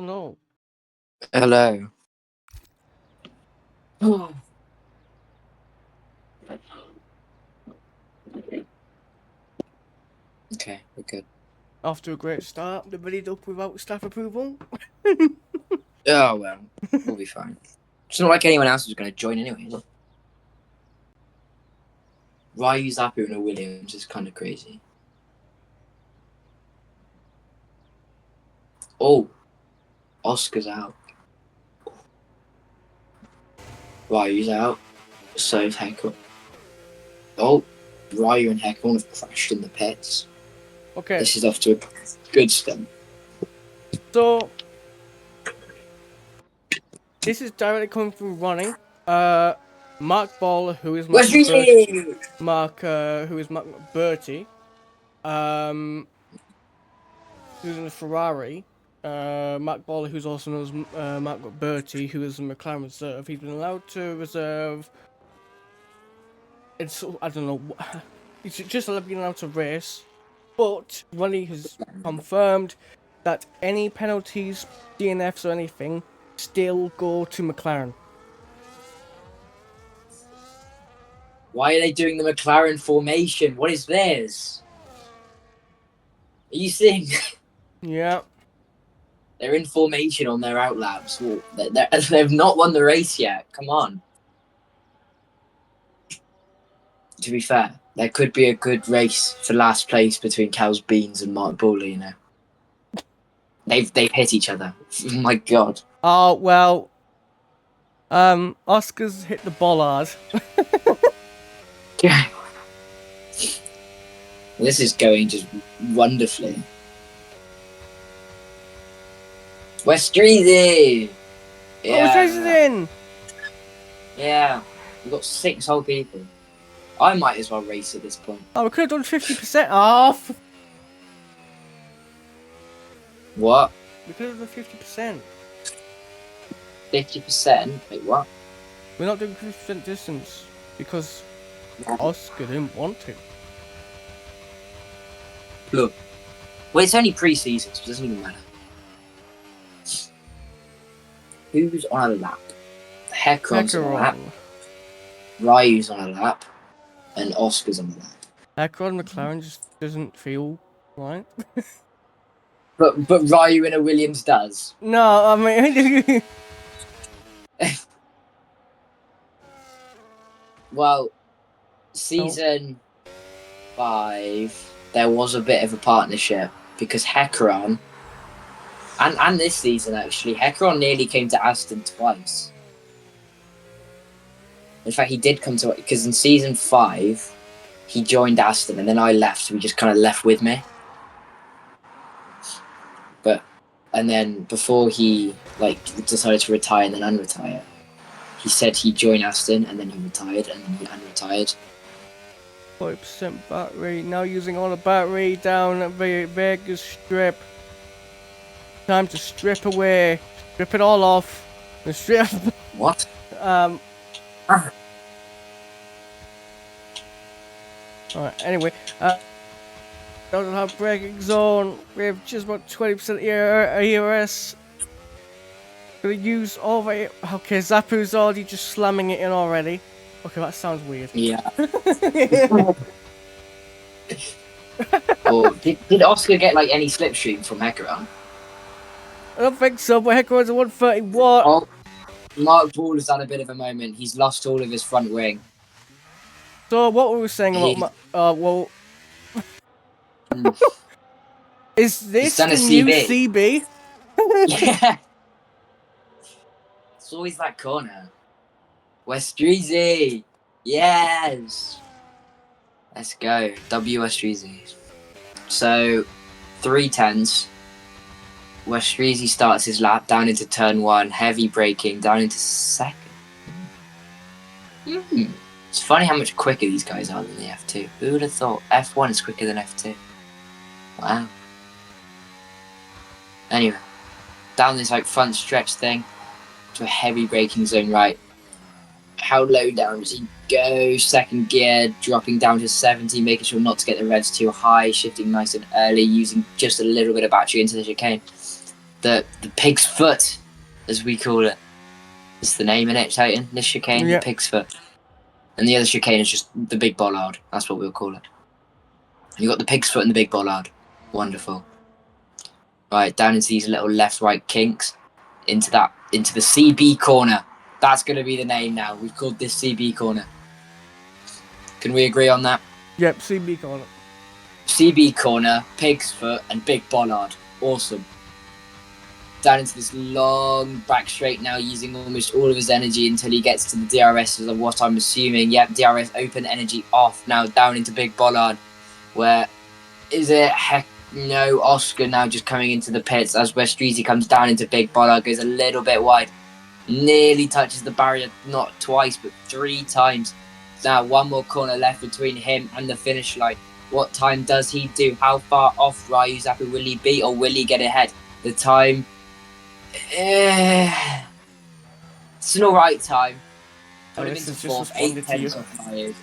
Hello. Hello. Okay, we're good. After a great start, the ready up without staff approval. Oh well, we'll be fine. It's not like anyone else is going to join anyway. Look. Ryu Zappu and Williams is kind of crazy. Oh, Oscar's out. Ryu's out. So's Heckle. Oh, Ryu and Heckle have crashed in the pits. Okay. This is off to a good start. So this is directly coming from running. Mark Ball, who is Mark Bertie, who's in the Ferrari. Mark Ball, who's also known as Mark Bertie, who is in McLaren reserve. He's been allowed to reserve. I don't know. He's just been allowed to race, but Ronnie has confirmed that any penalties, DNFs or anything, still go to McLaren. Why are they doing the McLaren formation? What is theirs? Are you seeing? Yeah. They're in formation on their outlaps. They've not won the race yet. Come on. To be fair, there could be a good race for last place between Cal's Beans and Mark Bowley, you know. They've hit each other. Oh my god. Oh well. Oscar's hit the bollard. This is going just wonderfully. West Streezy! Yeah. Oh, West Streezy's in! Yeah. We've got 6 whole people. I might as well race at this point. Oh, we could have done 50% off. What? We could have done 50%. 50%? Wait, what? We're not doing 50% distance because Oscar didn't want to. Look. Well, it's only pre-season, so it doesn't even matter. Who's on a lap? Hecaron's on a lap. Ryu's on a lap. And Oscar's on a lap. Hecaron McLaren just doesn't feel right. But Ryu in a Williams does. No, I mean... Well, season 5, there was a bit of a partnership because Hecaron, and this season actually, Hecaron nearly came to Aston twice. In fact, he did come to, because in season 5, he joined Aston and then I left, so he just kind of left with me. And then before he decided to retire and then unretire, he said he'd join Aston and then he retired and then he unretired. 40% battery, now using all the battery down at Vegas strip. Time to strip away. Strip it all off. Strip. What? Alright, anyway. Doesn't have braking zone. We have just about 20% ERS. Gonna use over it. Okay, Zappu's already just slamming it in already. Okay, that sounds weird. Yeah. Oh, did Oscar get any slipstream from Hecaron? I don't think so, but Hecaron's a 131. Oh, Mark Ball has had a bit of a moment. He's lost all of his front wing. So what were we saying about well... Is this the new CB? Yeah. It's always that corner. West Streezy. Yes. Let's go. W West Streezy. So, 310s. West Streezy starts his lap down into turn 1. Heavy braking down into second. It's funny how much quicker these guys are than the F2. Who would have thought F1 is quicker than F2? Wow. Anyway, down this front stretch thing to a heavy braking zone right. How low down does he go? Second gear, dropping down to 70, making sure not to get the revs too high, shifting nice and early, using just a little bit of battery into the chicane. the pig's foot, as we call it. It's the name in it, Titan. This chicane, Yeah. the pig's foot. And the other chicane is just the big bollard. That's what we'll call it. You got the pig's foot and the big bollard. Wonderful. Right, down into these little left-right kinks. Into the CB corner. That's going to be the name now. We've called this CB corner. Can we agree on that? Yep, CB corner. CB corner, pig's foot, and big bollard. Awesome. Down into this long back straight now, using almost all of his energy until he gets to the DRS, of what I'm assuming. Yep, DRS open, energy off. Now down into big bollard. Where is it? Heck no. Oscar now just coming into the pits as Westreezy comes down into big bollard, goes a little bit wide. Nearly touches the barrier, not twice, but 3 times. Now, one more corner left between him and the finish line. What time does he do? How far off Ryu Zappa will he be, or will he get ahead? The time... it's an alright time. Put him into This has just 4th, 8 responded to you. tenths off Ryu.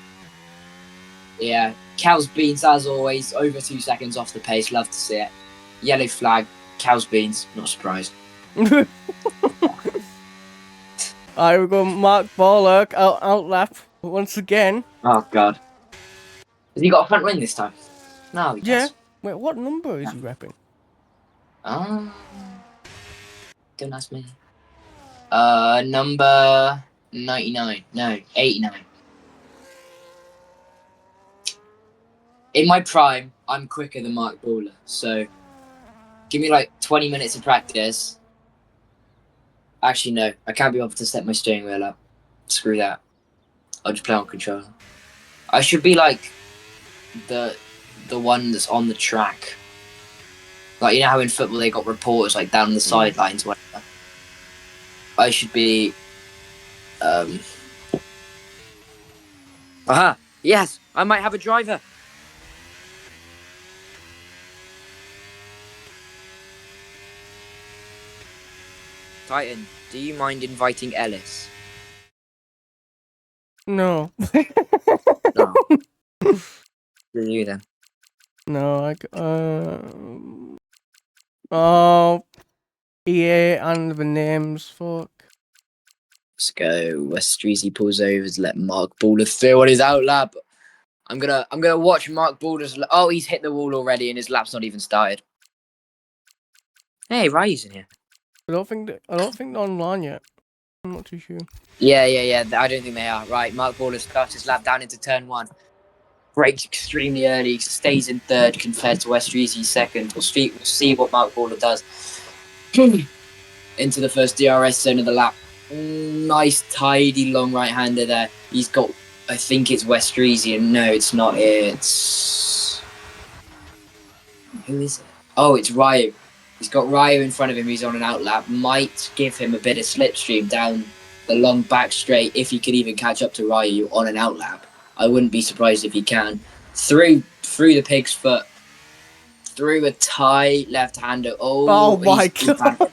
Yeah, Cow's Beans, as always, over 2 seconds off the pace. Love to see it. Yellow flag, Cow's Beans, not surprised. Alright, we go Mark Borlaug out lap once again. Oh, God. Has he got a front wing this time? No, he Yeah. does. Wait, what number is he repping? Oh, don't ask me. Number 99. No, 89. In my prime, I'm quicker than Mark Baller, so give me like 20 minutes of practice. Actually, no, I can't be able to set my steering wheel up. Screw that. I'll just play on controller. I should be like the one that's on the track. Like, you know how in football they got reporters like down the sidelines, whatever. I should be. Aha! Yes, I might have a driver. Titan, do you mind inviting Ellis? No. No. Do you then? No, oh, EA and the names, fuck. Let's go. Westreezy pulls over to let Mark Baller through on his out lap. I'm gonna watch Mark Balder's. Oh, he's hit the wall already, and his lap's not even started. Hey, Ryu's in here. I don't think they're online yet. I'm not too sure. Yeah. I don't think they are. Right, Mark Baller starts his lap down into turn 1. Brakes extremely early, stays in 3rd compared to Westreezy's 2nd. We'll see what Mark Baller does. Into the first DRS zone of the lap. Nice, tidy, long right-hander there. He's got, I think it's Westreezy, and no, it's not. It's... Who is it? Oh, it's Ryu. He's got Ryu in front of him. He's on an out lap. Might give him a bit of slipstream down the long back straight if he could even catch up to Ryu on an out lap. I wouldn't be surprised if he can. Through the pig's foot. Through a tight left-hander. Oh my god!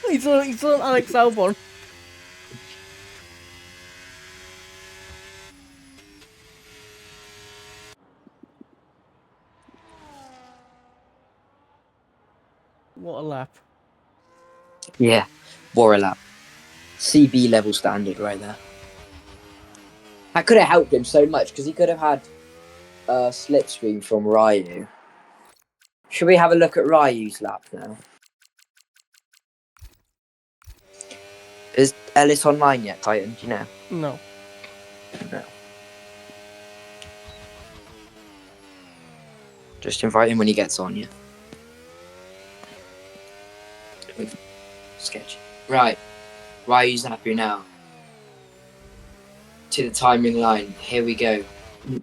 He's on Alex Albon. What a lap. Yeah, war a lap. CB level standard right there. That could have helped him so much because he could have had a slipstream from Ryu. Should we have a look at Ryu's lap now? Is Ellis online yet, Titan? Do you know? No. No. Just invite him when he gets on, yeah. Sketchy. Right. Ryu's happy now. To the timing line. Here we go.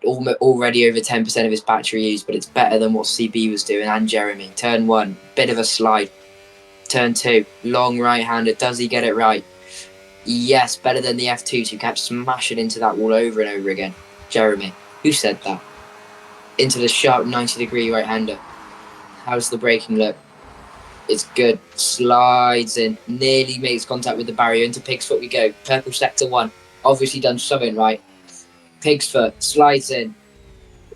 Already over 10% of his battery used, but it's better than what CB was doing and Jeremy. Turn 1, bit of a slide. Turn 2, long right-hander. Does he get it right? Yes, better than the F2, so you kept smashing into that wall over and over again. Jeremy, who said that? Into the sharp 90-degree right-hander. How's the braking look? It's good. Slides in. Nearly makes contact with the barrier. Into pig's foot we go. Purple sector 1. Obviously done something right. Pig's foot. Slides in.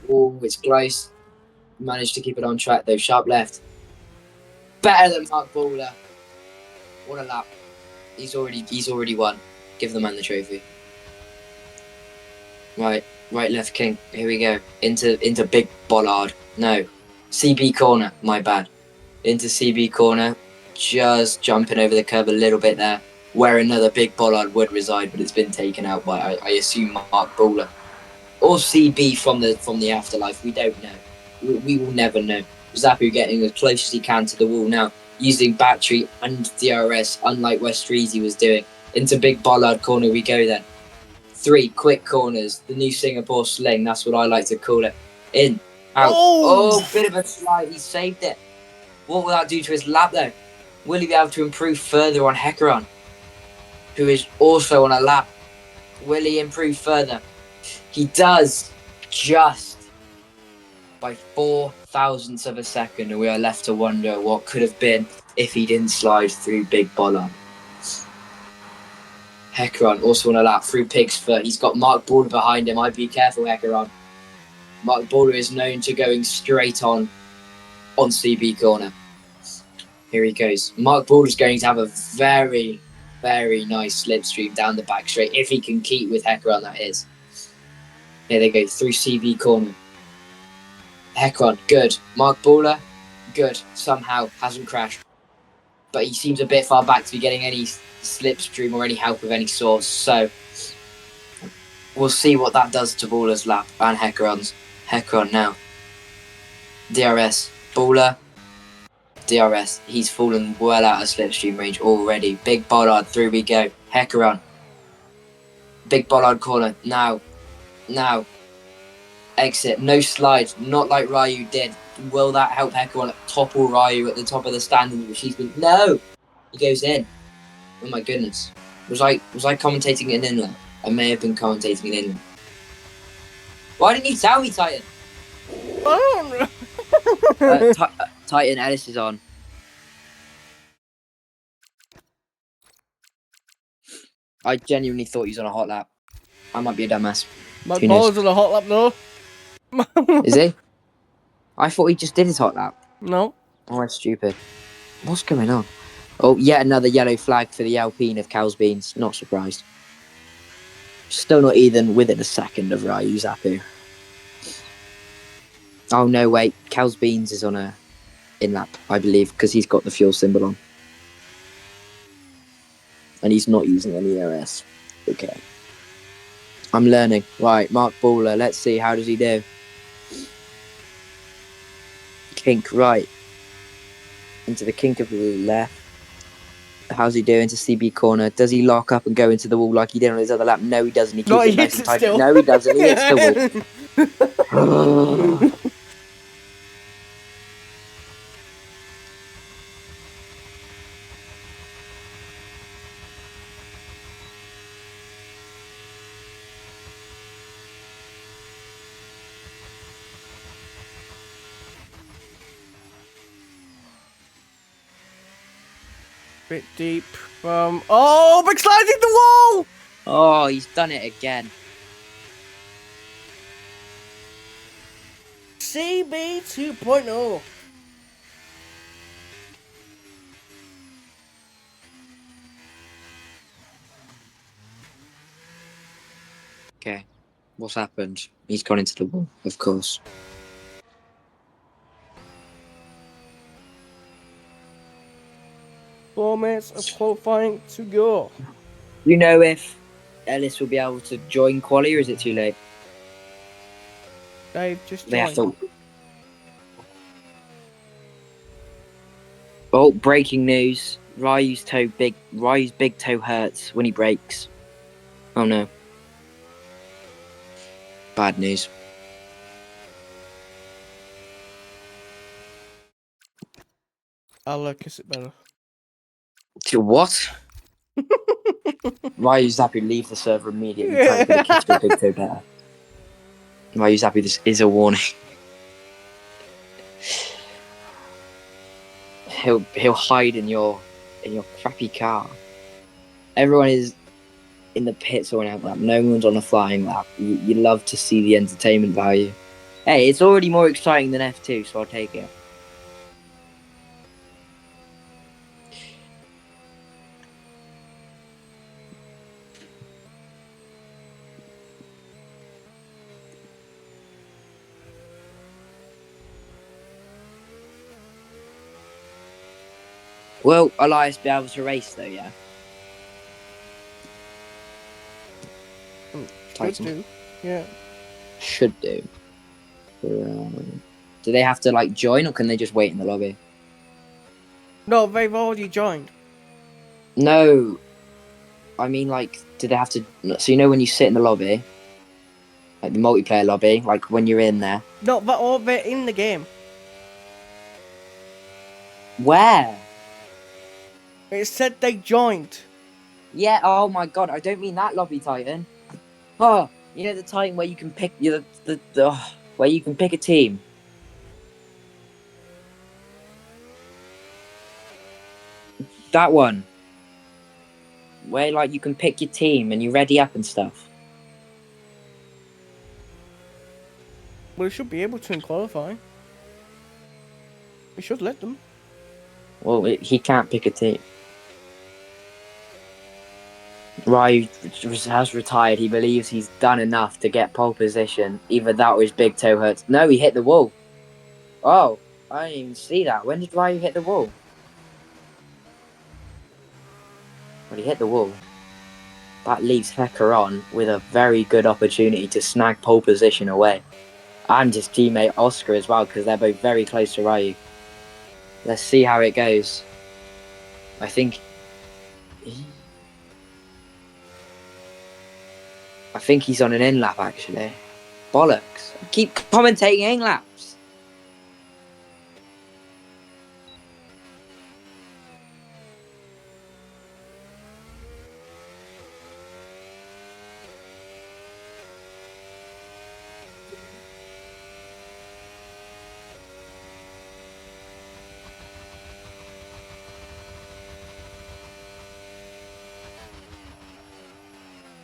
Oh, it's close. Managed to keep it on track though. Sharp left. Better than Mark Baller. What a lap. He's already won. Give the man the trophy. Right, left king. Here we go. Into big bollard. No. CB corner, my bad. Into CB corner. Just jumping over the curb a little bit there. Where another big bollard would reside, but it's been taken out by I assume Mark Baller. Or CB from the afterlife. We don't know. We will never know. Zapu getting as close as he can to the wall now, using battery and DRS, unlike Westreezy was doing. Into big bollard corner we go then. 3 quick corners, the new Singapore sling, that's what I like to call it. In, out. Oh, bit of a slide, he saved it. What will that do to his lap though? Will he be able to improve further on Hekaron, who is also on a lap? Will he improve further? He does, just by 4 thousandths of a second, and we are left to wonder what could have been if he didn't slide through Big Bollard. Hekaron also on a lap through Pig's foot. He's got Mark Baller behind him. I'd be careful, Hekaron. Mark Baller is known to going straight on CB corner. Here he goes. Mark Baller is going to have a very, very nice slipstream down the back straight, if he can keep with Hekaron, that is. Here they go, through CB corner. Hekaron, good. Mark Baller, good. Somehow hasn't crashed. But he seems a bit far back to be getting any slipstream or any help of any sort. So we'll see what that does to Baller's lap and Hekaron's. Hekaron now. DRS. Baller. DRS. He's fallen well out of slipstream range already. Big Bollard, through we go. Hekaron. Big Bollard corner. Now. Exit. No slide. Not like Ryu did. Will that help Hekaron topple Ryu at the top of the standing, which he's been... No! He goes in. Oh my goodness. Was I commentating an inlet? I may have been commentating an inlet. Why didn't you tell me, Titan? I don't know. Titan, Ellis is on. I genuinely thought he was on a hot lap. I might be a dumbass. My balls on a hot lap though. Is he? I thought he just did his hot lap. No. Oh, that's stupid. What's going on? Oh, yet another yellow flag for the Alpine of Cow's Beans. Not surprised. Still not even within a second of Ryu Zapu. Oh no, wait. Cow's Beans is on a in-lap, I believe, because he's got the fuel symbol on. And he's not using any ERS. Okay. I'm learning. Right, Mark Baller. Let's see. How does he do? Kink, right. Into the kink of the left. How's he doing to CB corner? Does he lock up and go into the wall like he did on his other lap? No, he doesn't. He keeps it nice and tight. No, he doesn't. He hits the wall. Bit deep. Oh, big sliding the wall! Oh, he's done it again. CB 2.0. Okay, what's happened? He's gone into the wall, of course. 4 minutes of qualifying to go. Do you know if Ellis will be able to join quali, or is it too late? Dave, just They join. have to. Oh, breaking news. Ryu's big toe hurts when he brakes. Oh no. Bad news. I'll kiss it better. To what? Ryu's happy to leave the server immediately. Trying to get a kiss to a big toe better. Ryu's happy this is a warning. He'll hide in your crappy car. Everyone is in the pits or an out lap. No one's on a flying lap. You love to see the entertainment value. Hey, it's already more exciting than F2, so I'll take it. Will Elias be able to race though? Yeah. Should Titan do. Yeah. should do. Do they have to like join, or can they just wait in the lobby? No, they've already joined. No, I mean like, do they have to? So you know when you sit in the lobby, like the multiplayer lobby, like when you're in there. No, they're in the game. Where? It said they joined. Yeah. Oh my god, I don't mean that lobby Titan. Oh, you know the Titan where you can pick where you can pick a team. That one. Where like you can pick your team and you ready up and stuff. We should be able to in qualifying. We should let them. Well, he can't pick a team. Ryu has retired. He believes he's done enough to get pole position. Either that or his big toe hurts. No, he hit the wall. Oh, I didn't even see that. When did Ryu hit the wall? Well, he hit the wall. That leaves Hecker on with a very good opportunity to snag pole position away. And his teammate Oscar as well, because they're both very close to Ryu. Let's see how it goes. I think he's on an in lap actually. Bollocks. I keep commentating in laps.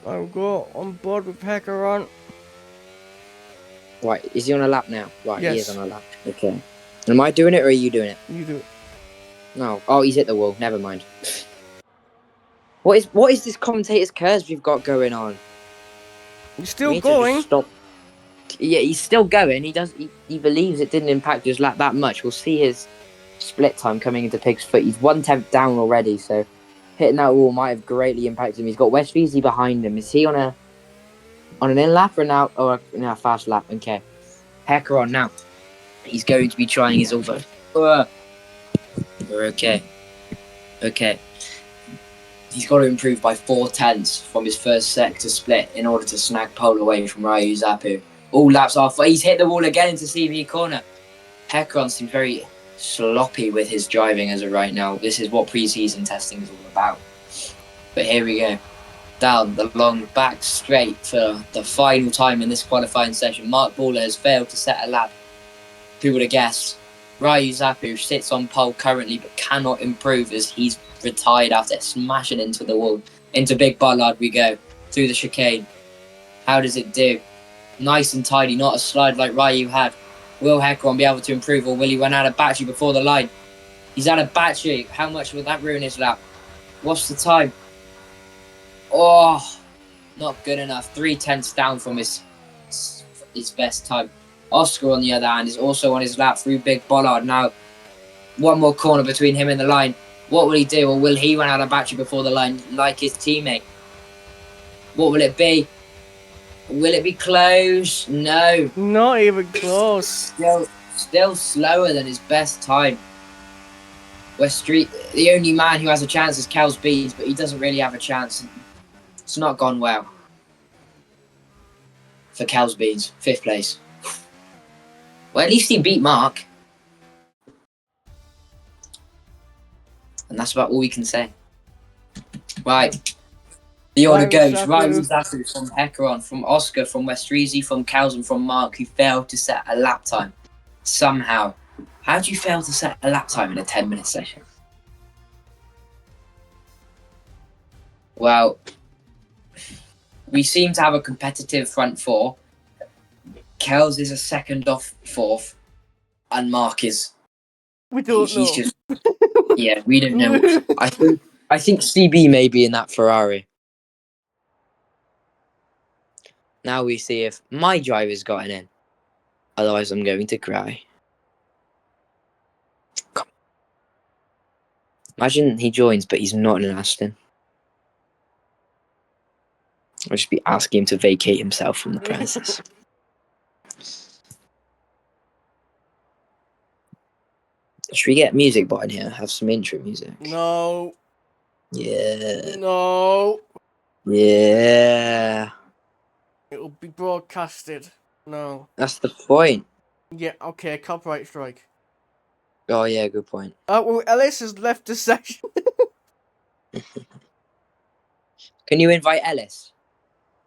I'll go on board with Hacker on. Right, is he on a lap now? Right, Yes. he is on a lap. Okay. Am I doing it or are you doing it? You do it. No. Oh, he's hit the wall. Never mind. What is this commentator's curse we've got going on? You're still going. Stop. Yeah, he's still going. He believes it didn't impact his lap that much. We'll see his split time coming into Pig's foot. He's 1/10 down already, so hitting that wall might have greatly impacted him. He's got West Veasley behind him. Is he on an in lap or now a fast lap? Okay. Hecker on now. He's going to be trying his elbow. We're okay. Okay. He's got to improve by 4/10 from his first sector split in order to snag pole away from Ryu Zapu. All laps after. He's hit the wall again into CV corner. Heckron seems very sloppy with his driving as of right now. This is what pre-season testing is all about. But here we go. Down the long back straight for the final time in this qualifying session. Mark Baller has failed to set a lap. Who would have guessed? Ryu Zapu sits on pole currently but cannot improve as he's retired after smashing into the wall. Into Big Bollard we go. Through the chicane. How does it do? Nice and tidy, not a slide like Ryu had. Will Heckron be able to improve, or will he run out of battery before the line? He's out of battery. How much will that ruin his lap? What's the time? Oh, not good enough. 3/10 down from his best time. Oscar, on the other hand, is also on his lap through Big Bollard. Now, one more corner between him and the line. What will he do, or will he run out of battery before the line, like his teammate? What will it be? Will it be close? No. Not even close. Still slower than his best time. West Street, the only man who has a chance is Kels Bees, but he doesn't really have a chance. It's not gone well for Kels Bees, 5th place. Well, at least he beat Mark. And that's about all we can say. Right. The order goes. Ryu Zafu from Hecaron, from Oscar, from Westreezy, from Kels, and from Mark, who failed to set a lap time. Somehow. How do you fail to set a lap time in a 10-minute session? Well, we seem to have a competitive front four. Kels is a second off 4th, and Mark is. We don't know. Just, yeah, we don't know. I think CB may be in that Ferrari. Now we see if my driver's gotten in. Otherwise, I'm going to cry. Imagine he joins, but he's not in Aston. I'll just be asking him to vacate himself from the premises. Should we get music bot in here? Have some intro music. No. Yeah. No. Yeah. It'll be broadcasted. No. That's the point. Yeah, okay, copyright strike. Oh yeah, good point. Well, Ellis has left the section. Can you invite Ellis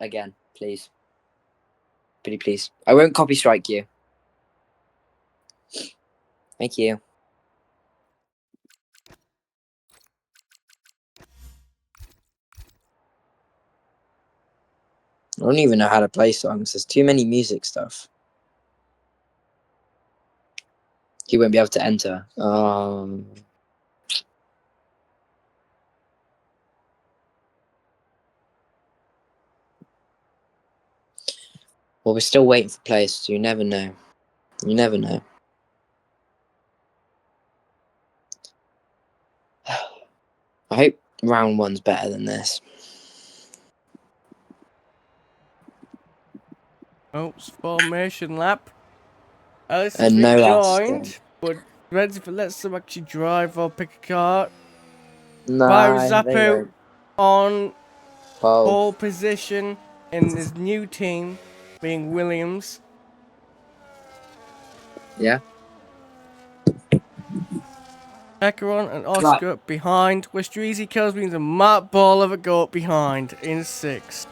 again, please? Pretty please. I won't copy strike you. Thank you. I don't even know how to play songs. There's too many music stuff. He won't be able to enter. Well, we're still waiting for players, so you never know. You never know. I hope round one's better than this. Oh, it's formation lap. Ellis has And no rejoined, Aston. but depends if it lets them actually drive or pick a car. No, they Zapu won't. on Oh, pole position in his new team, being Williams. yeah. Hecaron and Oscar behind. Westreezy, Kelsbeans and Mark Baller that go up behind in 6th.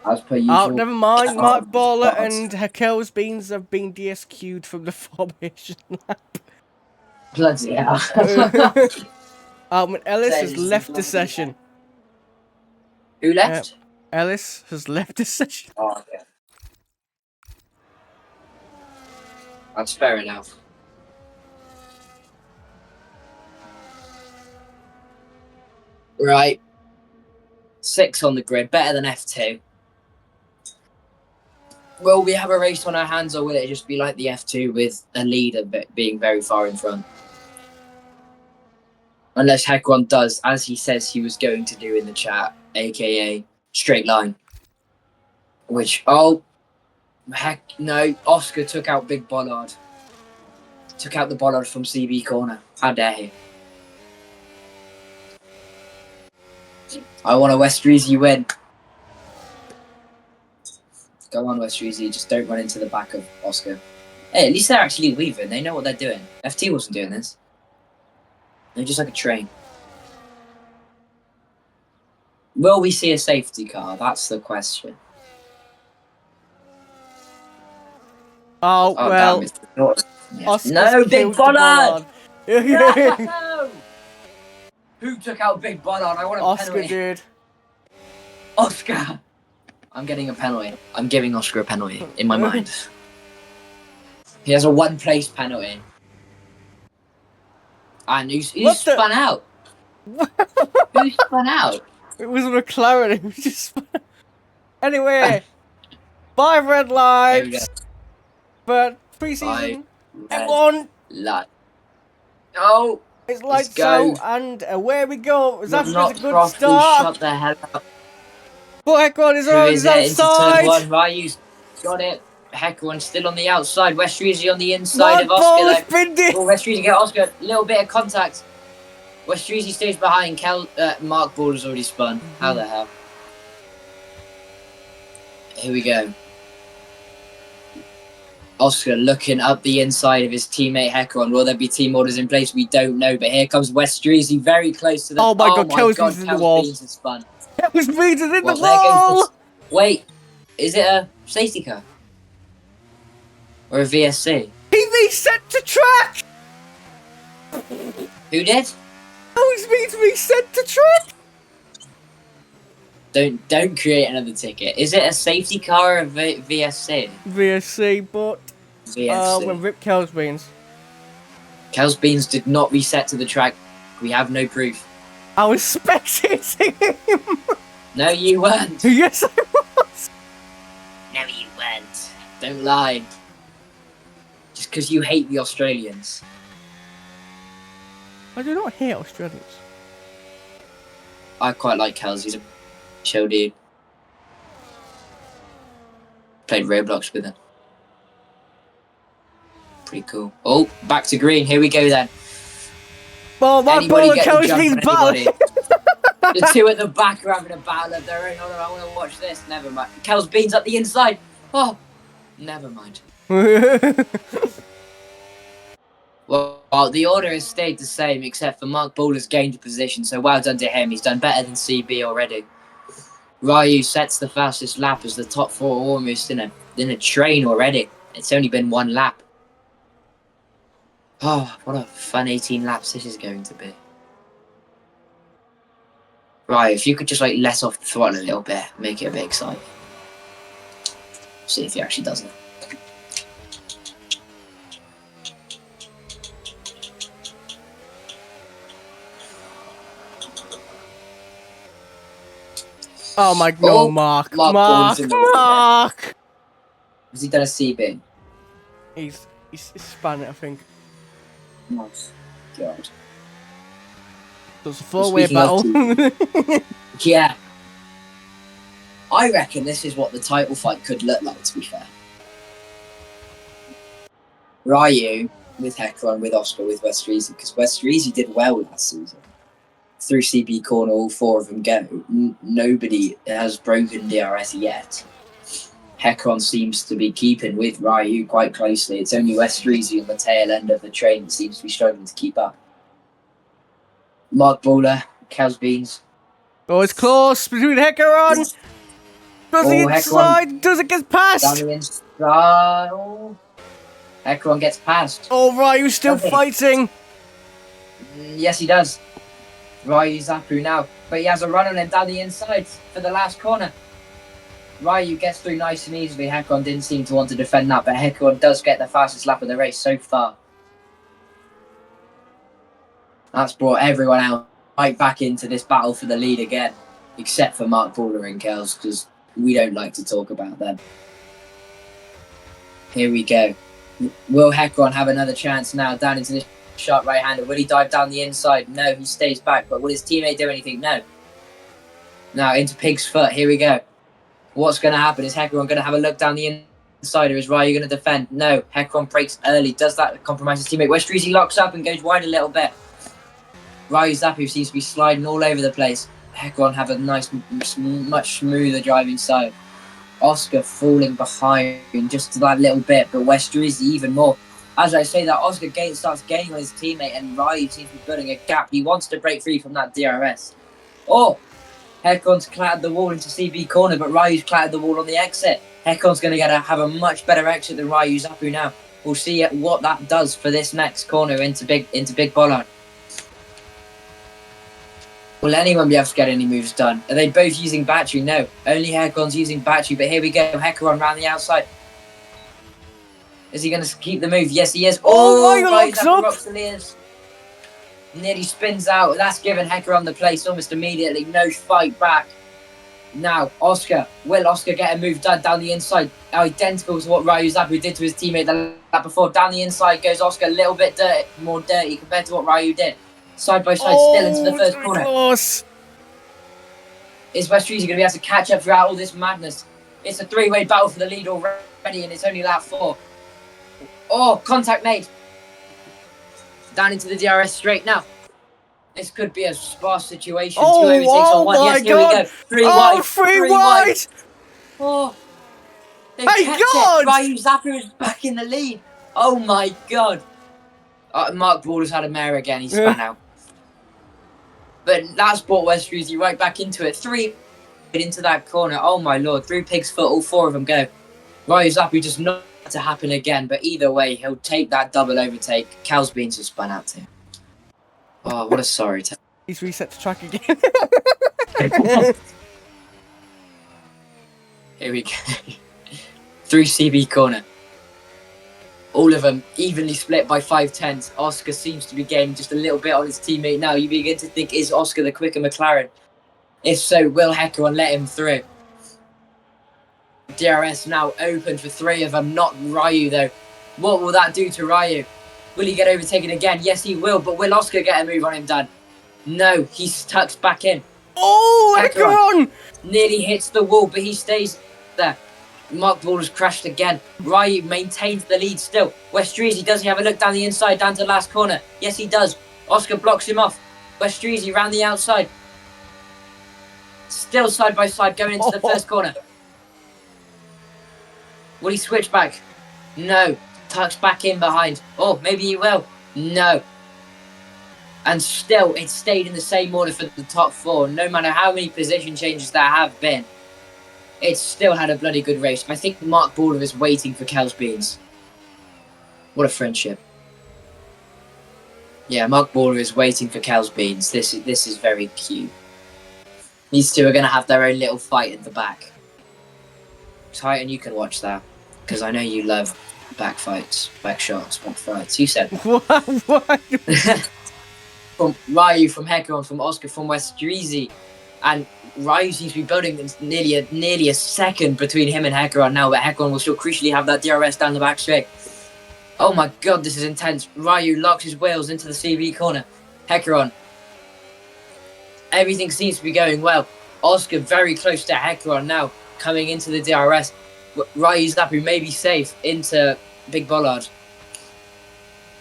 As per Oh, usual. never mind. Mark Baller and Kelsbeans have been DSQ'd from the formation lap. Bloody hell. Ellis has left the session. Who left? Ellis has left the session. Oh, okay. That's fair enough. Right. 6 on the grid, better than F2. Will we have a race on our hands, or will it just be like the F2 with a leader being very far in front? Unless Hekron does, as he says he was going to do in the chat, aka straight line. Which, oh, heck no, Oscar took out Big Bollard. Took out the Bollard from CB corner. How dare he? I want a Westreezy win. Go on, Westreezy. Just don't run into the back of Oscar. Hey, at least they're actually weaving. They know what they're doing. FT wasn't doing this. They're just like a train. Will we see a safety car? That's the question. Oh well. Damn, no, Big Bollard! No! Who took out Big Bollard? I want a Oscar penalty. did. Oscar! I'm getting a penalty. I'm giving Oscar a penalty in my mind. He has a one-place penalty. And who spun out? Who spun out? It was a McLaren. It was just. Anyway, 5 red lights. But pre-season, F1. Oh, it's lights out, and away we go. That's a good start. Shut the hell up. But Hekron is outside. Into turn 1. Ryu's got it. Hekron still on the outside. Westreezy on the inside of Oscar. Westreezy get Oscar. A little bit of contact. Westreezy stays behind. Mark Ball has already spun. How the hell? Here we go. Oscar looking up the inside of his teammate Hekron. Will there be team orders in place? We don't know. But here comes Westreezy very close to the... Oh my god, Kelsbeans in the wall. Spun. Kelsbeans is in the wall! Wait, is it a safety car? Or a VSC? He reset to track! Who did? Kelsbeans reset to track! Don't create another ticket. Is it a safety car or a VSC? VSC, but... VSC. When Rip Kelsbeans. Kelsbeans did not reset to the track. We have no proof. I was spectating him! No, you weren't. Yes, I was! No, you weren't. Don't lie. Just because you hate the Australians. I do not hate Australians. I quite like Kels. He's a chill dude. Played Roblox with him. Pretty cool. Oh, back to green. Here we go then. Well, my Anybody ball get the coach jump needs on battle. anybody? The two at the back are having a battle of their own. Oh, I want to watch this. Never mind. Kels Beans up the inside. Oh, never mind. Well, the order has stayed the same, except for Mark Baller's gained the position, so well done to him. He's done better than CB already. Ryu sets the fastest lap as the top four are almost in a train already. It's only been one lap. Oh, what a fun 18 laps this is going to be. Right, if you could just let off the throttle a little bit, make it a bit exciting. See if he actually does it. Oh my, no, Mark. Mark. Has he done a CB? He's spun it, I think. Nice. God. So it's a four-way battle. Yeah. I reckon this is what the title fight could look like, to be fair. Ryu with Hecron, with Oscar, with Westrizi, because Westrizi did well last season. Through CB corner, all four of them go. Nobody has broken DRS yet. Hecron seems to be keeping with Ryu quite closely. It's only Westrizi on the tail end of the train that seems to be struggling to keep up. Mark Baller, Kels Beans. Oh, it's close between Hecron. Does he inside? Does it get past? Down the inside. Oh. Hecron gets past. Oh, Ryu's still fighting. Yes, he does. Ryu's Zapu now, but he has a run on him down the inside for the last corner. Ryu gets through nice and easily. Hecron didn't seem to want to defend that, but Hecron does get the fastest lap of the race so far. That's brought everyone out right back into this battle for the lead again, except for Mark Baller and Kels, because we don't like to talk about them. Here we go. Will Hecron have another chance now down into this sharp right-hander? Will he dive down the inside? No, he stays back. But will his teammate do anything? No. Now into Pig's foot. Here we go. What's going to happen? Is Hecron going to have a look down the inside, or is Ryu going to defend? No. Hecron breaks early. Does that compromise his teammate? Westrizi locks up and goes wide a little bit. Ryu Zapu seems to be sliding all over the place. Hecron have a nice, much smoother driving side. Oscar falling behind just that little bit, but Westrizi even more. As I say that, Oscar starts gaining on his teammate, and Ryu seems to be building a gap. He wants to break free from that DRS. Oh! Hecron's clattered the wall into CB corner, but Ryu's clattered the wall on the exit. Hecron's going to have a much better exit than Ryu Zapu now. We'll see what that does for this next corner into Big Bollard. Will anyone be able to get any moves done? Are they both using battery? No. Only Hecron's using battery, but here we go. Hecron round the outside. Is he going to keep the move? Yes, he is. Oh my God, locks up. Nearly spins out. That's given Hecron the place almost immediately. No fight back. Now, Oscar. Will Oscar get a move done down the inside? Identical to what Ryu Zapu did to his teammate the lap before. Down the inside goes Oscar. A little bit more dirty compared to what Ryu did. Side by side, still into the first corner. Close. Is Westrizi going to be able to catch up throughout all this madness? It's a three-way battle for the lead already, and it's only lap 4. Oh, contact made. Down into the DRS straight now. This could be a sparse situation. Oh, 2 overtakes on 1. Yes, here we go. 3 wide. 3 wide. Oh, they kept it. Ryu Zapu is back in the lead. Oh my God. Mark Baller's had a mare again. He span out. But that's brought Westrizi right back into it. 3 into that corner. Oh my Lord. Through Pig's foot, all 4 of them go. Ryu Zapu just not to happen again, but either way, he'll take that double overtake. Kels Beans has spun out too. Oh, what a sorry tale. He's reset the track again. Here we go. Through CB corner. All of them evenly split by 5/10. Oscar seems to be gaining just a little bit on his teammate now. You begin to think, is Oscar the quicker McLaren? If so, will Hecron let him through? DRS now open for 3 of them, not Ryu though. What will that do to Ryu? Will he get overtaken again? Yes, he will, but will Oscar get a move on him done? No, he's tucked back in. Oh, Hecaron! Nearly hits the wall, but he stays there. Mark Ball has crashed again. Ryu maintains the lead still. Westreezy, does he have a look down the inside, down to the last corner? Yes, he does. Oscar blocks him off. Westreezy round the outside. Still side by side, going into the first corner. Will he switch back? No. Tucks back in behind. Oh, maybe he will. No. And still, it stayed in the same order for the top four. No matter how many position changes there have been, it still had a bloody good race. I think Mark Baller is waiting for Kel's Beans. What a friendship. Yeah, Mark Baller is waiting for Kel's Beans. This is very cute. These two are going to have their own little fight at the back. Titan, you can watch that. Because I know you love back fights, back shots, back fights. You said What? From Ryu, from Hecaron, from Oscar, from Westreezy. And Ryu seems to be building nearly a second between him and Hecaron now, but Hecaron will still crucially have that DRS down the back straight. Oh my god, this is intense. Ryu locks his wheels into the CB corner. Hecaron. Everything seems to be going well. Oscar very close to Hecaron now, coming into the DRS. Ryu Zapu may be safe into Big Bollard.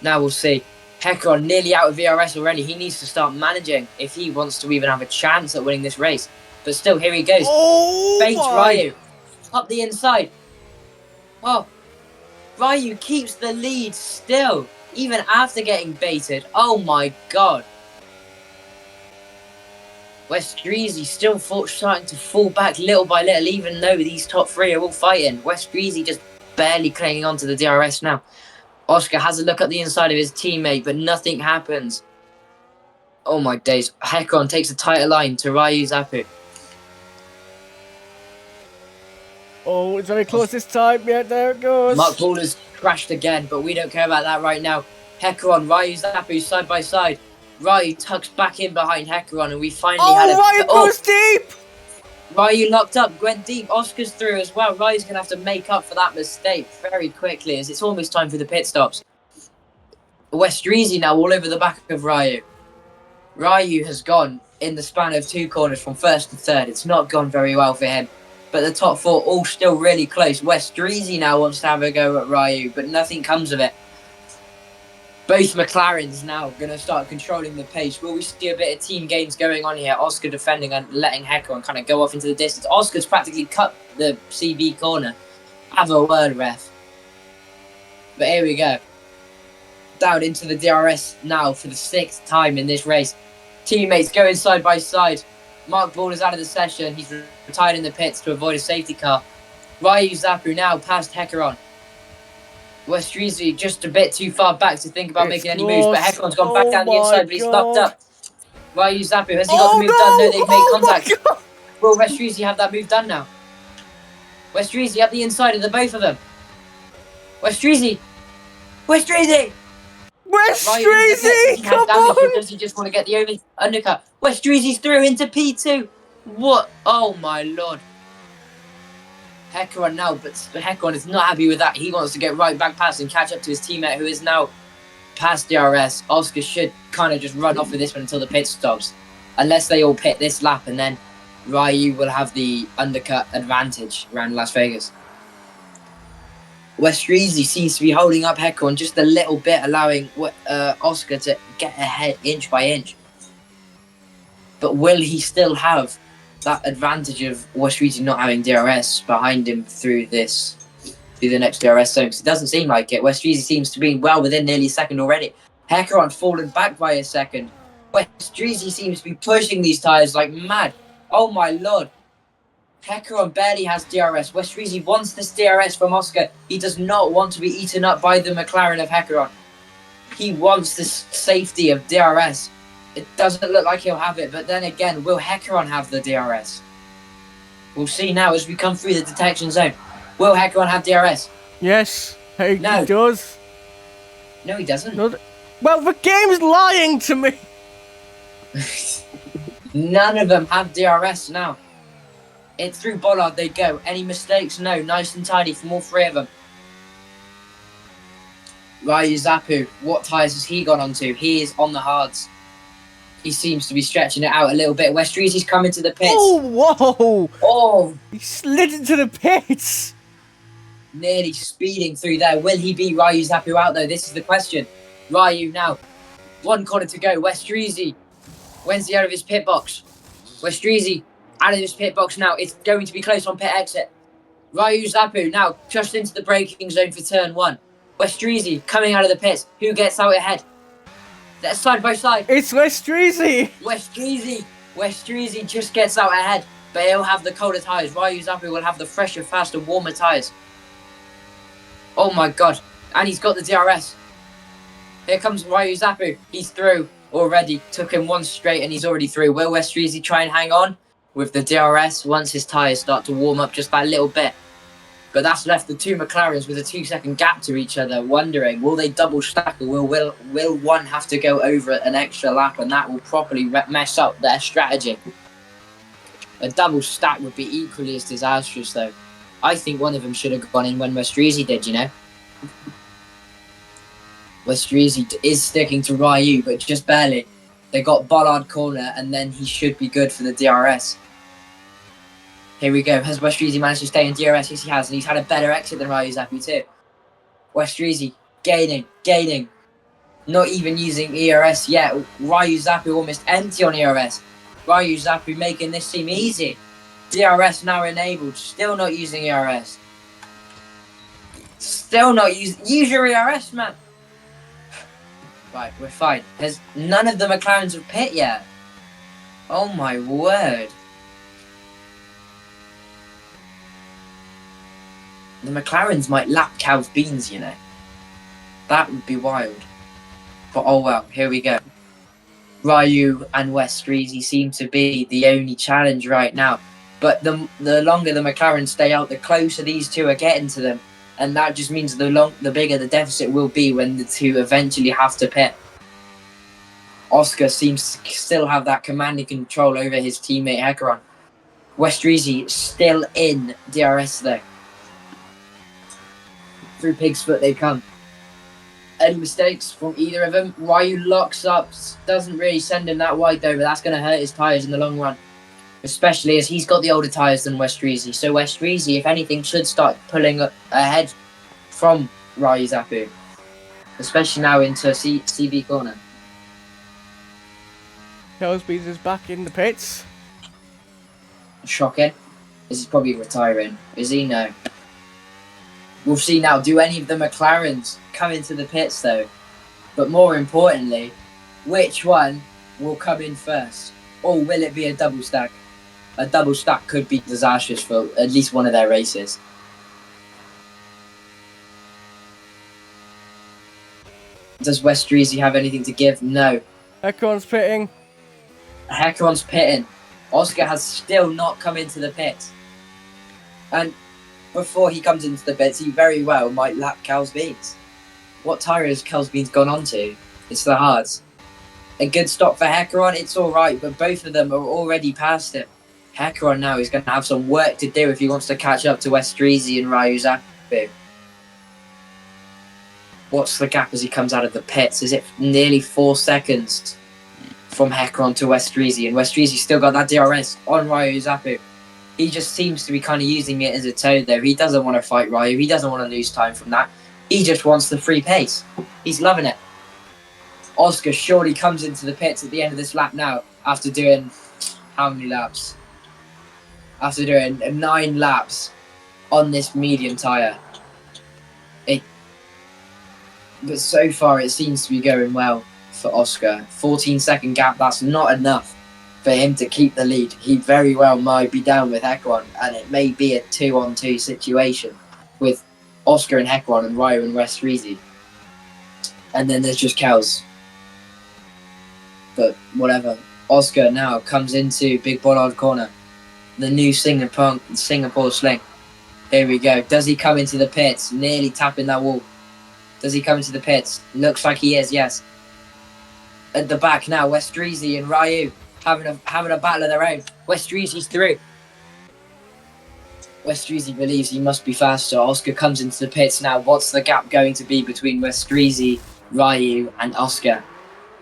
Now we'll see. Hecaron nearly out of VRS already. He needs to start managing if he wants to even have a chance at winning this race. But still, here he goes. Baits Ryu. Up the inside. Oh. Ryu keeps the lead still. Even after getting baited. Oh my god. Westreezy still starting to fall back little by little, even though these top three are all fighting. Westreezy just barely clinging on to the DRS now. Oscar has a look at the inside of his teammate, but nothing happens. Oh my days. Hecaron takes a tighter line to Ryu Zapu. Oh, it's very close this time. Yeah, there it goes. Mark Baller's crashed again, but we don't care about that right now. Hecaron, Ryu Zapu side by side. Ryu tucks back in behind Hecaron, and we finally had a... Ryu goes deep! Ryu locked up, went deep. Oscar's through as well. Ryu's going to have to make up for that mistake very quickly, as it's almost time for the pit stops. Westreezy now all over the back of Ryu. Ryu has gone in the span of two corners from first to third. It's not gone very well for him. But the top four all still really close. Westreezy now wants to have a go at Ryu, but nothing comes of it. Both McLarens now going to start controlling the pace. Will we see a bit of team gains going on here? Oscar defending and letting Hecaron kind of go off into the distance. Oscar's practically cut the CB corner. Have a word, ref. But here we go. Down into the DRS now for the 6th time in this race. Teammates going side by side. Mark Ball is out of the session. He's retired in the pits to avoid a safety car. Ryu Zapu now past Hecaron. Westreezy just a bit too far back to think about making any moves, but Hecaron's gone back down the inside, but he's locked up. Ryu Zapu, has he got the move done? No, they've made contact. Will Westreezy have that move done now? Westreezy up the inside of the both of them. Westreezy! Westreezy! Westreezy! Come on! Does he just want to get the undercut? Westreezy's through into P2. What? Oh my lord. Hecaron now, but Hecaron is not happy with that. He wants to get right back past and catch up to his teammate who is now past DRS. Oscar should kind of just run off with this one until the pit stops. Unless they all pit this lap, and then Ryu will have the undercut advantage around Las Vegas. Westreezy seems to be holding up Hecaron just a little bit, allowing Oscar to get ahead inch by inch. But will he still have that advantage of Westreezy not having DRS behind him through the next DRS zone? Because it doesn't seem like it. Westreezy seems to be well within nearly a second already. Hecaron fallen back by a second. Westreezy seems to be pushing these tyres like mad. Oh my lord. Hecaron barely has DRS. Westreezy wants this DRS from Oscar. He does not want to be eaten up by the McLaren of Hecaron. He wants this safety of DRS. It doesn't look like he'll have it, but then again, will Hecaron have the DRS? We'll see now as we come through the detection zone. Will Hecaron have DRS? Yes, he does. No, he doesn't. No, well, the game's lying to me. None of them have DRS now. It's through Bollard they go. Any mistakes? No. Nice and tidy from all three of them. Ryu Zapu, what tyres has he gone onto? He is on the hards. He seems to be stretching it out a little bit. Westreezy's coming to the pits. Oh, whoa! Oh, He slid into the pits! nearly speeding through there. Will he beat Ryu Zappu out, though? This is the question. Ryu now. 1 corner to go. Westreezy. When's he out of his pit box? Westreezy out of his pit box now. It's going to be close on pit exit. Ryu Zappu now just into the braking zone for turn 1. Westreezy coming out of the pits. Who gets out ahead? They're side by side. It's Westreezy! Westreezy just gets out ahead, but he'll have the colder tyres. Ryu Zappu will have the fresher, faster, warmer tyres. Oh my god. And he's got the DRS. Here comes Ryu Zappu. He's through already. Took him 1 straight and he's already through. Will Westreezy try and hang on with the DRS once his tyres start to warm up just by a little bit? But that's left the 2 McLarens with a 2-second gap to each other, wondering, will they double stack or will one have to go over an extra lap, and that will properly mess up their strategy. A double stack would be equally as disastrous, though. I think one of them should have gone in when Westreezy did, you know? Westreezy is sticking to Ryu, but just barely. They got Bollard corner, and then he should be good for the DRS. Here we go. Has Westreezy managed to stay in DRS? Yes, he has, and he's had a better exit than Ryu Zappu too. Westreezy gaining. Not even using ERS yet. Ryu Zappu almost empty on ERS. Ryu Zappu making this seem easy. DRS now enabled. Still not using ERS. Still not use your ERS, man. Right, we're fine. There's none of the McLarens have pit yet. Oh my word. The McLarens might lap Cal's beans, you know. That would be wild. But oh well, here we go. Ryu and Westreezy seem to be the only challenge right now. But the longer the McLarens stay out, the closer these two are getting to them. And that just means the bigger the deficit will be when the two eventually have to pit. Oscar seems to still have that command and control over his teammate Hecaron. Westreezy still in DRS though. Through Pig's Foot they come. Any mistakes from either of them? Ryu locks up, doesn't really send him that wide though, but that's going to hurt his tyres in the long run. Especially as he's got the older tyres than Westreezy. So Westreezy, if anything, should start pulling ahead from Ryu Zappu. Especially now into CB corner. Cosby's is back in the pits. Shocking. This is probably retiring. Is he? No. We'll see now. Do any of the McLarens come into the pits though? But more importantly, which one will come in first? Or will it be a double stack? A double stack could be disastrous for at least one of their races. Does Westreezy have anything to give? No. Hecaron's pitting. Hecaron's pitting. Oscar has still not come into the pit. And before he comes into the pits, he very well might lap Cal's beans. What tyre has Cal's beans gone on to? It's the hards. A good stop for Hecaron, it's alright, but both of them are already past him. Hecaron now is going to have some work to do if he wants to catch up to Westreezy and Ryu Zappu. What's the gap as he comes out of the pits? Is it nearly 4 seconds from Hecaron to Westreezy? And Westreezy's still got that DRS on Ryu Zappu. He just seems to be kind of using it as a toad though. He doesn't want to fight Ryu. He doesn't want to lose time from that. He just wants the free pace. He's loving it. Oscar surely comes into the pits at the end of this lap now after doing how many laps? After doing 9 laps on this medium tyre. But so far it seems to be going well for Oscar. 14-second gap, that's not enough for him to keep the lead. He very well might be down with Hecaron, and it may be a 2-on-2 situation with Oscar and Hecaron and Ryu and Westreezy. And then there's just Kels. But whatever. Oscar now comes into Big Bollard corner. The new Singapore sling. Here we go. Does he come into the pits? Nearly tapping that wall. Does he come into the pits? Looks like he is, yes. At the back now, Westreezy and Ryu having a battle of their own. Westreezy's through. Westreezy believes he must be faster. Oscar comes into the pits now. What's the gap going to be between Westreezy, Ryu and Oscar?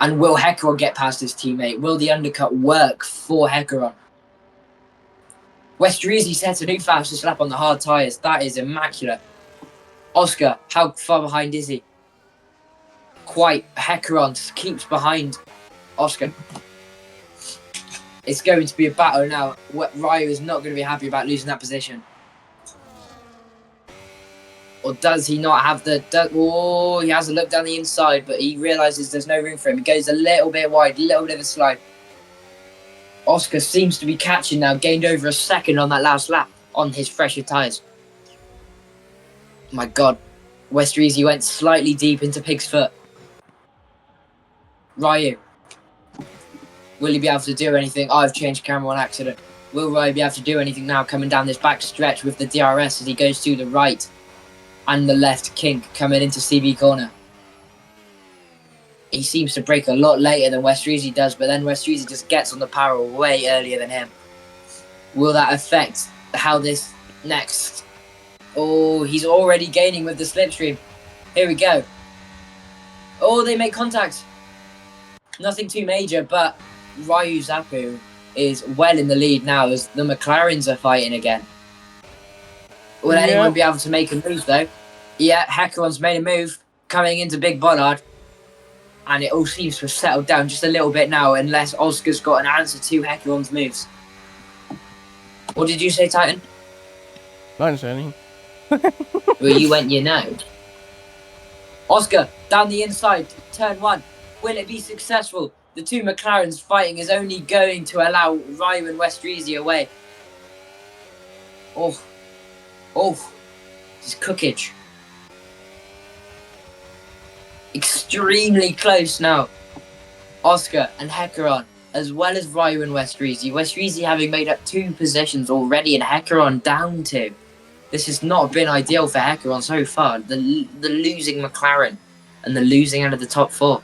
And will Hecaron get past his teammate? Will the undercut work for Hecaron? Westrizi sets a new fastest lap on the hard tyres. That is immaculate. Oscar, how far behind is he? Quite. Hecaron keeps behind Oscar. It's going to be a battle now. Ryu is not going to be happy about losing that position. Or does he not have the... Oh, he has a look down the inside, but he realises there's no room for him. He goes a little bit wide, a little bit of a slide. Oscar seems to be catching now, gained over a second on that last lap on his fresher tyres. My God. Westrizi went slightly deep into Pig's foot. Ryu. Will he be able to do anything? I've changed camera on accident. Will Ryu be able to do anything now coming down this back stretch with the DRS as he goes to the right and the left kink coming into CB corner? He seems to brake a lot later than Westrizi does, but then Westrizi just gets on the power way earlier than him. Will that affect how this next... Oh, he's already gaining with the slipstream. Here we go. Oh, they make contact. Nothing too major, but Ryu Zappu is well in the lead now as the McLarens are fighting again. Will anyone be able to make a move, though? Yeah, Hecaron's made a move coming into Big Bollard. And it all seems to have settled down just a little bit now, unless Oscar's got an answer to Hecaron's moves. What did you say, Titan? I didn't say anything. Well, you went, you know. Oscar, down the inside, turn one. Will it be successful? The two McLarens fighting is only going to allow Ryu and Westrizi away. Oh. This is cookage. Extremely close now. Oscar and Hecaron, as well as Ryu and Westrizi. Westrizi having made up 2 positions already and Hecaron down 2. This has not been ideal for Hecaron so far. The losing McLaren and the losing out of the top 4.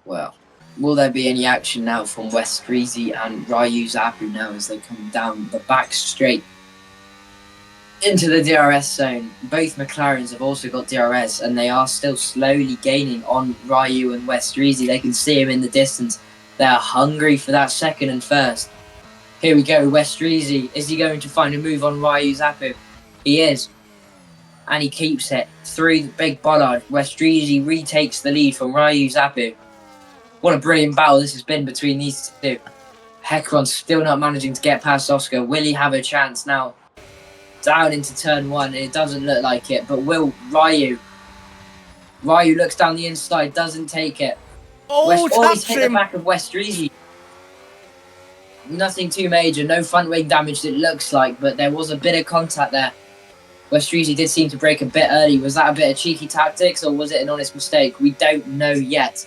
Well, will there be any action now from Westrizi and Ryu Zappu now as they come down the back straight into the DRS zone? Both McLarens have also got DRS and they are still slowly gaining on Ryu and Westrizi. They can see him in the distance. They're hungry for that second and first. Here we go, Westrizi. Is he going to find a move on Ryu Zappu? He is. And he keeps it through the Big Bollard. Westrizi retakes the lead from Ryu Zappu. What a brilliant battle this has been between these two. Hecaron's still not managing to get past Oscar. Will he have a chance now? Down into turn 1. It doesn't look like it, but will Ryu? Ryu looks down the inside, doesn't take it. He's hit the back of Westrizi. Nothing too major, no front wing damage it looks like, but there was a bit of contact there. Westrizi did seem to break a bit early. Was that a bit of cheeky tactics or was it an honest mistake? We don't know yet.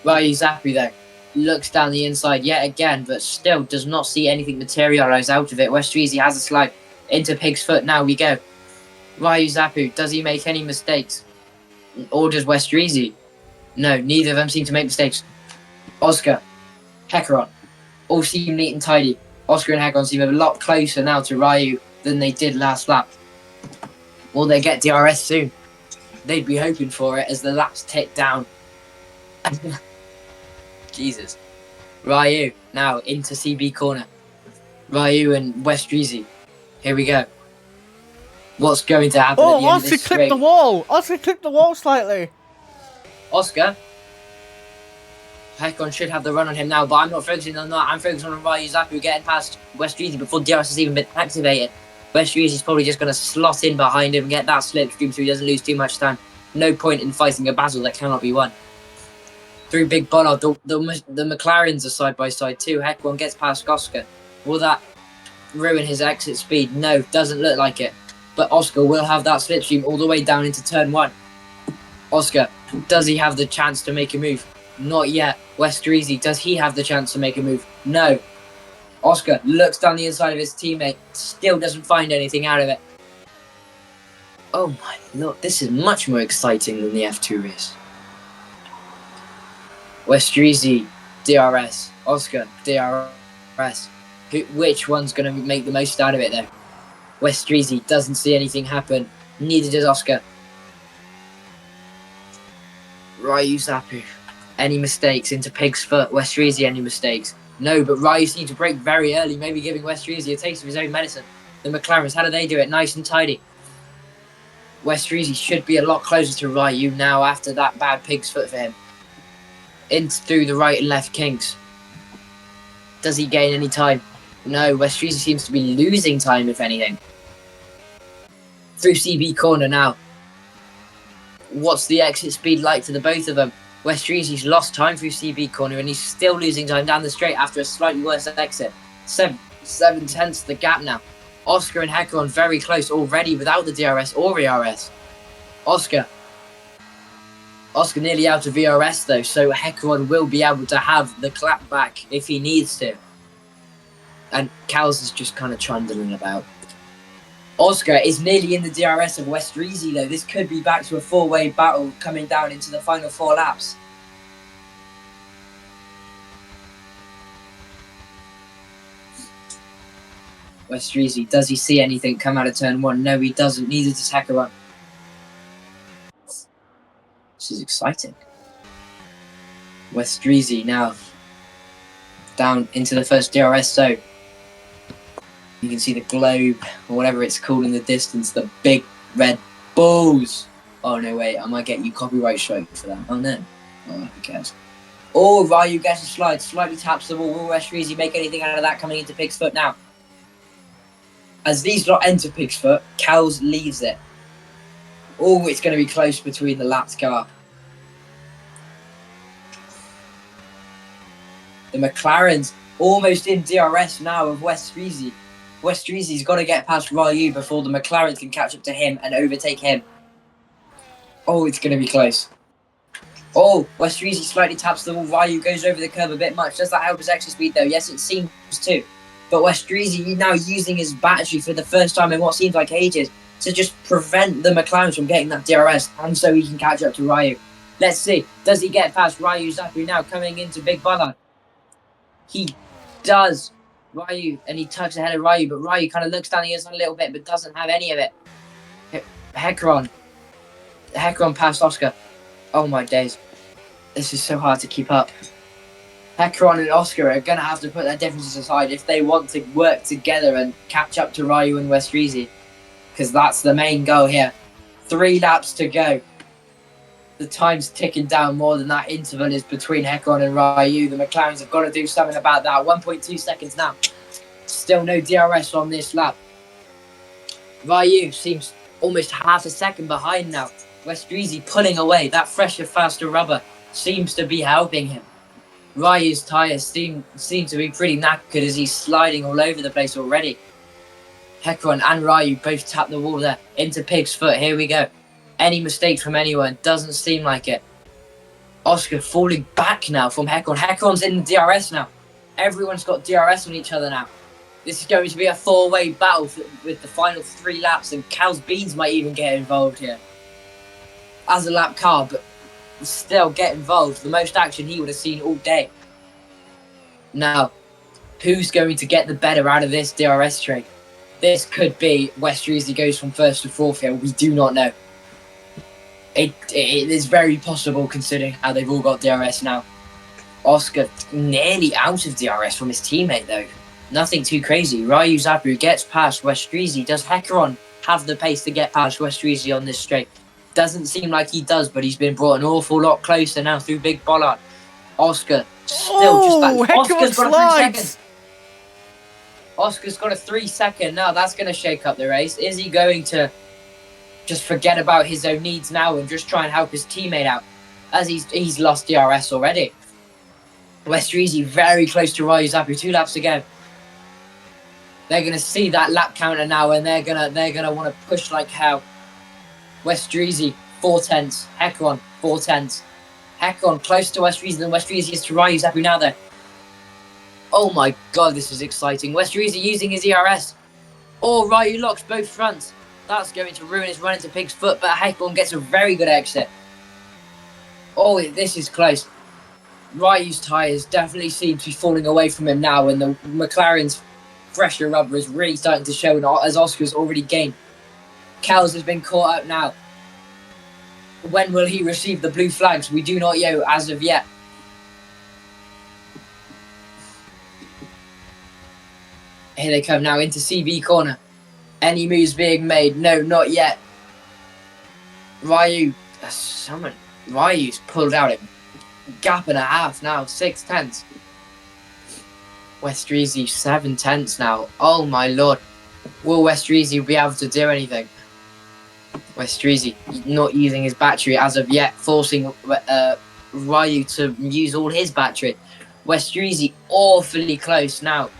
Ryu Zappu, though, looks down the inside yet again, but still does not see anything materialise out of it. Westrizi has a slide into Pig's foot. Now we go. Ryu Zappu, does he make any mistakes? Or does Westrizi? No, neither of them seem to make mistakes. Oscar, Hecaron, all seem neat and tidy. Oscar and Hecaron seem a lot closer now to Ryu than they did last lap. Will they get DRS soon? They'd be hoping for it as the laps tick down. Jesus. Ryu now into CB corner. Ryu and Westrizi. Here we go. What's going to happen at the end of this straight? Oscar clipped the wall! Oscar clipped the wall slightly! Oscar? Hecaron should have the run on him now, but I'm not focusing on that. I'm focusing on Ryu Zappu getting past Westrizi before DRS has even been activated. Westrizi's probably just going to slot in behind him and get that slipstream so he doesn't lose too much time. No point in fighting a battle that cannot be won. Through Big Bollard, the McLarens are side by side too. Hecaron gets past Oscar. Will that ruin his exit speed? No, doesn't look like it. But Oscar will have that slipstream all the way down into turn 1. Oscar, does he have the chance to make a move? Not yet. Westrizi, does he have the chance to make a move? No. Oscar looks down the inside of his teammate, still doesn't find anything out of it. Oh my lord, this is much more exciting than the F2 race. Westrizi, DRS, Oscar, DRS. Which one's going to make the most out of it though? Westrizi doesn't see anything happen. Neither does Oscar. Ryu Zappu. Any mistakes into Pig's foot? Westrizi, any mistakes? No, but Ryu seemed to break very early, maybe giving Westrizi a taste of his own medicine. The McLarens, how do they do it? Nice and tidy. Westrizi should be a lot closer to Ryu now after that bad Pig's foot for him. In through the right and left kinks. Does he gain any time? No, Westrizi seems to be losing time, if anything. Through CB corner now. What's the exit speed like to the both of them? Westrizi's lost time through CB corner and he's still losing time down the straight after a slightly worse exit. 7/10 the gap now. Oscar and Heckeron very close already without the DRS or ERS. Oscar nearly out of VRS though, so Heckeron will be able to have the clap back if he needs to. And Cals is just kind of trundling about. Oscar is nearly in the DRS of Westrizi though. This could be back to a four-way battle coming down into the final 4 laps. Westrizi, does he see anything come out of turn 1? No, he doesn't. Neither does Heckeron. This is exciting. Westrizi now down into the first DRS zone. You can see the globe, or whatever it's called in the distance, the big red balls. Oh no, wait, I might get you copyright strike for that. Oh no. Oh, who cares? Oh, Ryu gets a slide, slightly taps the wall. Will Westrizi make anything out of that coming into Pig's foot now? As these lot enter Pig's foot, Cals leaves it. Oh, it's going to be close between the lapped car. The McLarens almost in DRS now of Westrizi. Westrizi's got to get past Ryu before the McLarens can catch up to him and overtake him. Oh, it's going to be close. Oh, Westrizi slightly taps the wall. Ryu goes over the curb a bit much. Does that help his exit speed though? Yes, it seems to. But Westrizi now using his battery for the first time in what seems like ages to just prevent the McLarens from getting that DRS and so he can catch up to Ryu. Let's see. Does he get past Ryu Zappu now coming into Big Bollard? He does. Ryu, and he tugs ahead of Ryu, but Ryu kind of looks down the inside a little bit but doesn't have any of it. Heckeron past Oscar. Oh my days. This is so hard to keep up. Heckeron and Oscar are going to have to put their differences aside if they want to work together and catch up to Ryu and Westrizi. Because that's the main goal here. 3 laps to go. The time's ticking down more than that interval is between Heckeron and Ryu. The McLarens have got to do something about that. 1.2 seconds now. Still no DRS on this lap. Ryu seems almost half a second behind now. Westrizi pulling away. That fresher, faster rubber seems to be helping him. Ryu's tyres seem to be pretty knackered as he's sliding all over the place already. Heckeron and Ryu both tap the wall there into Pig's foot. Here we go. Any mistake from anyone? Doesn't seem like it. Oscar falling back now from Heckeron. Heckeron's in the DRS now. Everyone's got DRS on each other now. This is going to be a 4-way battle with the final 3 laps, and Cal's Beans might even get involved here. As a lap car, but still get involved. The most action he would have seen all day. Now, who's going to get the better out of this DRS trade? This could be Westrizi goes from 1st to 4th here. We do not know. It is very possible considering how they've all got DRS now. Oscar nearly out of DRS from his teammate though. Nothing too crazy. Ryu Zappu gets past Westrizi. Does Heckeron have the pace to get past Westrizi on this straight? Doesn't seem like he does, but he's been brought an awful lot closer now through Big Bollard. Oscar still just that. Oscar's got a 3 seconds. Oscar's got a 3 second. Now that's going to shake up the race. Is he going to just forget about his own needs now and just try and help his teammate out? As he's lost DRS already. Westrizi very close to Ryu Zappu. 2 laps to go. They're going to see that lap counter now, and they're gonna want to push like hell. Westrizi 4/10. Heckeron 4/10. Heckeron close to Westrizi, then Westrizi is to Ryu Zappu now though. Oh my god, this is exciting. Westrizi using his ERS. Oh, Ryu locks both fronts. That's going to ruin his run into Pig's Foot, but Heckhorn gets a very good exit. Oh, this is close. Ryu's tyres definitely seem to be falling away from him now, and the McLaren's fresher rubber is really starting to show, as Oscar's already gained. Kells has been caught up now. When will he receive the blue flags? We do not know as of yet. Here they come now into CV corner. Any moves being made? No, not yet. Ryu's pulled out a gap and a half now, 6/10. Westreezy 7/10 now. Oh my lord. Will Westreezy be able to do anything? Westreezy not using his battery as of yet, forcing Ryu to use all his battery. Westreezy awfully close now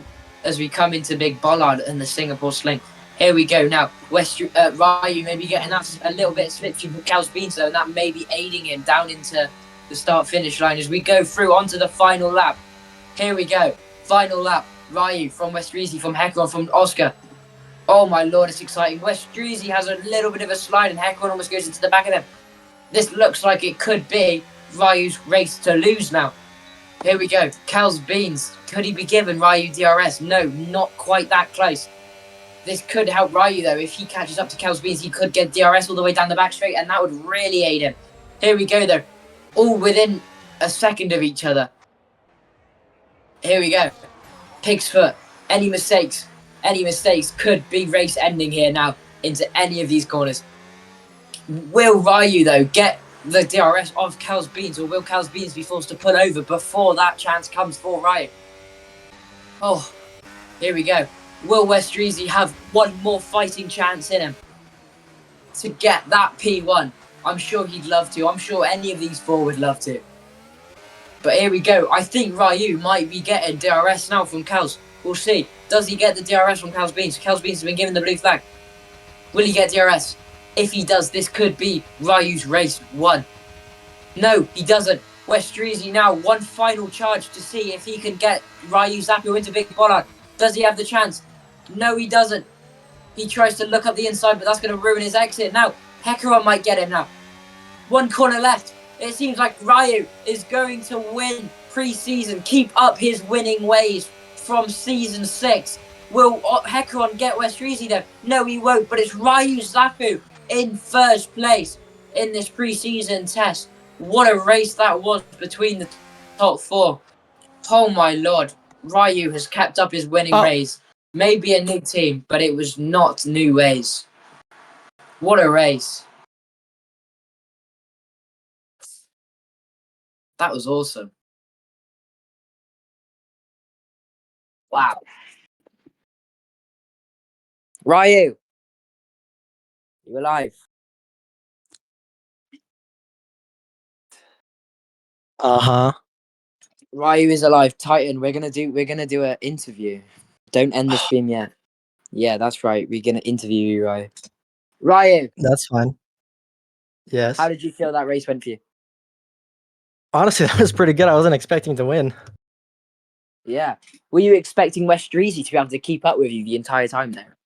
as we come into Big Bollard and the Singapore Sling. Here we go now. Ryu may be getting that a little bit slippery from Cal's Beans though, and that may be aiding him down into the start-finish line as we go through onto the final lap. Here we go. Final lap. Ryu from Westreezy, from Hecron, from Oscar. Oh my lord, it's exciting. Westreezy has a little bit of a slide and Hecron almost goes into the back of them. This looks like it could be Ryu's race to lose now. Here we go. Cal's Beans. Could he be given Ryu DRS? No, not quite that close. This could help Ryu though. If he catches up to Cal's Beans, he could get DRS all the way down the back straight, and that would really aid him. Here we go though. All within a second of each other. Here we go. Pig's Foot. Any mistakes could be race ending here now into any of these corners. Will Ryu though get the DRS of Cal's Beans, or will Cal's Beans be forced to pull over before that chance comes for Ryu? Oh, here we go. Will Westreezy have one more fighting chance in him to get that P1? I'm sure he'd love to. I'm sure any of these four would love to. But here we go. I think Ryu might be getting DRS now from Cal's. We'll see. Does he get the DRS from Cal's Beans? Cal's Beans has been given the blue flag. Will he get DRS? If he does, this could be Ryu's race won. No, he doesn't. Westreezy now, one final charge to see if he can get Ryu Zapio into Big Bollard. Does he have the chance? No, he doesn't. He tries to look up the inside, but that's going to ruin his exit. Now, Hekaron might get him now. One corner left. It seems like Ryu is going to win pre-season, keep up his winning ways from season 6. Will Hekaron get Westreezy though? No, he won't, but it's Ryu Zapu in first place in this pre-season test. What a race that was between the top 4. Oh my lord. Ryu has kept up his winning ways. Maybe a new team, but it was not new ways. What a race. That was awesome. Wow. Ryu, you alive? Uh-huh. Ryu is alive. Titan, we're gonna do an interview. Don't end the stream yet. Yeah, that's right. We're gonna interview you, Ryu. Ryu, That's fine. Yes. how did you feel that race went for you? Honestly, that was pretty good. I wasn't expecting to win. Yeah. Were you expecting Westreezy to be able to keep up with you the entire time there?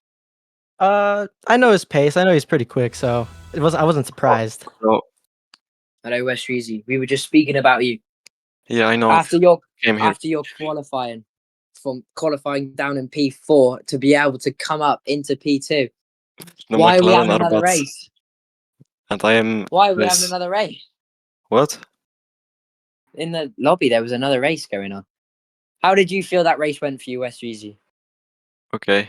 I know his pace. I know he's pretty quick, so I wasn't surprised. No. Hello, Westreezy. We were just speaking about you. Yeah, I know. After your Came here. qualifying, from qualifying down in P4 to be able to come up into P2. The Why are we McLaren having are another bots. race? And I am. Why are we this. having another race? What? In the lobby, there was another race going on. How did you feel that race went for you, Westreezy? Okay.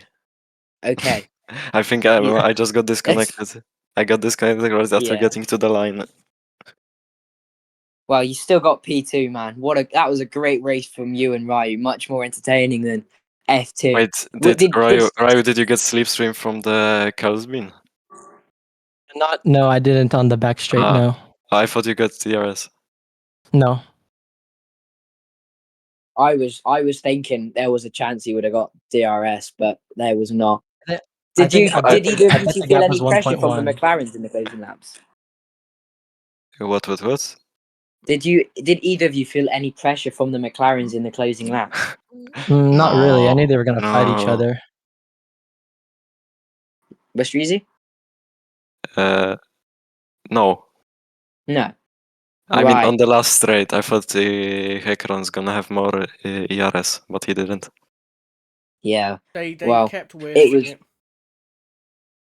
Okay. I think Yeah. I just got disconnected. I got disconnected right after Yeah. getting to the line. Well, you still got P2, man. That was a great race from you and Ryu. Much more entertaining than F2. Wait, Ryu, did you get slipstream from the Carlsbean? No, I didn't on the back straight. No. I thought you got DRS. No. I was thinking there was a chance he would have got DRS, but there was not. Did either of you feel any pressure from the McLarens in the closing laps? What? Did either of you feel any pressure from the McLarens in the closing laps? Not really. I knew they were gonna fight each other. Westreezy? No. No. I mean, Right. on the last straight, I thought the Hekron's gonna have more ERS, but he didn't. Yeah. They Well, kept it wasting was. it.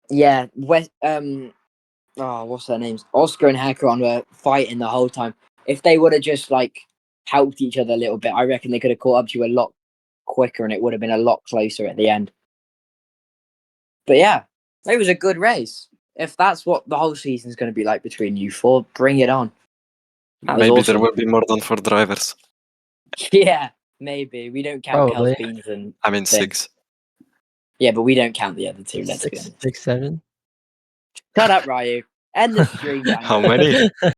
Yeah. What's their names? Oscar and Hecaron were fighting the whole time. If they would have just like helped each other a little bit, I reckon they could have caught up to you a lot quicker, and it would have been a lot closer at the end. But yeah, it was a good race. If that's what the whole season's going to be like between you four, bring it on. That was Maybe there awesome. will be more than 4 drivers. Yeah, maybe. We don't count Probably. Kels Beans and I mean, thing. 6. Yeah, but we don't count the other two, let's be Six, honest. 6, 7. Shut up, Ryu. End the stream, How Daniel. many?